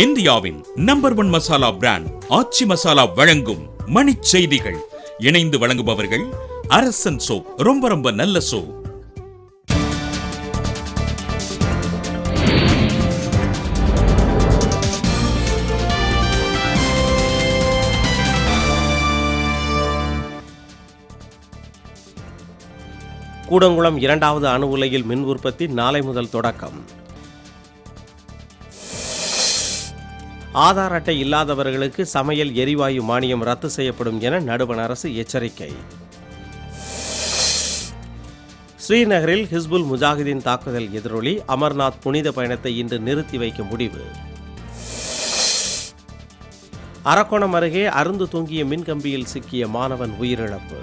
இந்தியாவின் number 1 masala brand ஆச்சி மசாலா வழங்கும் மணிச் செய்திகள். இணைந்து வழங்குபவர்கள் அரசன் சோப். ரொம்ப நல்ல சோப். கூடங்குளம் 2வது அணு உலையில் மின் உற்பத்தி நாளை முதல் தொடக்கம். ஆதார் அட்டை இல்லாதவர்களுக்கு சமையல் எரிவாயு மானியம் ரத்து செய்யப்படும் என நடுவண் அரசு எச்சரிக்கை. ஸ்ரீநகரில் ஹிஸ்புல் முஜாஹிதீன் தாக்குதல் எதிரொலி. அமர்நாத் புனித பயணத்தை இன்று நிறுத்தி வைக்க முடிவு. அரக்கோணம் அருகே அருந்து தூங்கிய மின்கம்பியில் சிக்கிய மாணவன் உயிரிழப்பு.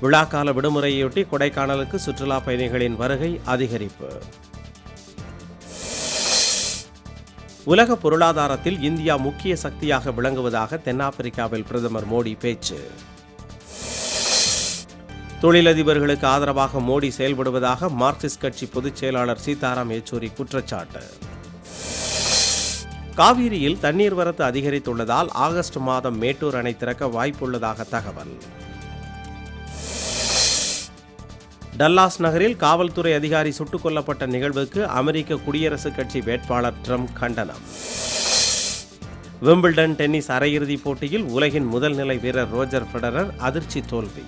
விழாக்கால விடுமுறையொட்டி கொடைக்கானலுக்கு சுற்றுலா பயணிகளின் வருகை அதிகரிப்பு. உலக பொருளாதாரத்தில் இந்தியா முக்கிய சக்தியாக விளங்குவதாக தென்னாப்பிரிக்காவில் பிரதமர் மோடி பேச்சு. தொழிலதிபர்களுக்கு ஆதரவாக மோடி செயல்படுவதாக மார்க்சிஸ்ட் கட்சி பொதுச் செயலாளர் சீதாராம் யெச்சூரி குற்றச்சாட்டு. காவிரியில் தண்ணீர் வரத்து அதிகரித்துள்ளதால் ஆகஸ்ட் மாதம் மேட்டூர் அணை திறக்க வாய்ப்புள்ளதாக தகவல். டல்லாஸ் நகரில் காவல்துறை அதிகாரி சுட்டுக் கொல்லப்பட்ட நிகழ்வுக்கு அமெரிக்க குடியரசுக் கட்சி வேட்பாளர் ட்ரம்ப் கண்டனம். விம்பிள்டன் டென்னிஸ் அரையிறுதிப் போட்டியில் உலகின் முதல் நிலை வீரர் ரோஜர் ஃபெடரர் அதிர்ச்சி தோல்வி.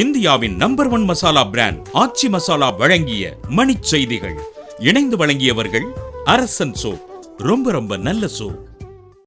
இந்தியாவின் நம்பர் 1 மசாலா பிராண்ட் ஆச்சி மசாலா வழங்கிய மணிச் செய்திகள். இணைந்து வழங்கியவர்கள் அரசன் சோப். ரொம்ப நல்ல சோப்.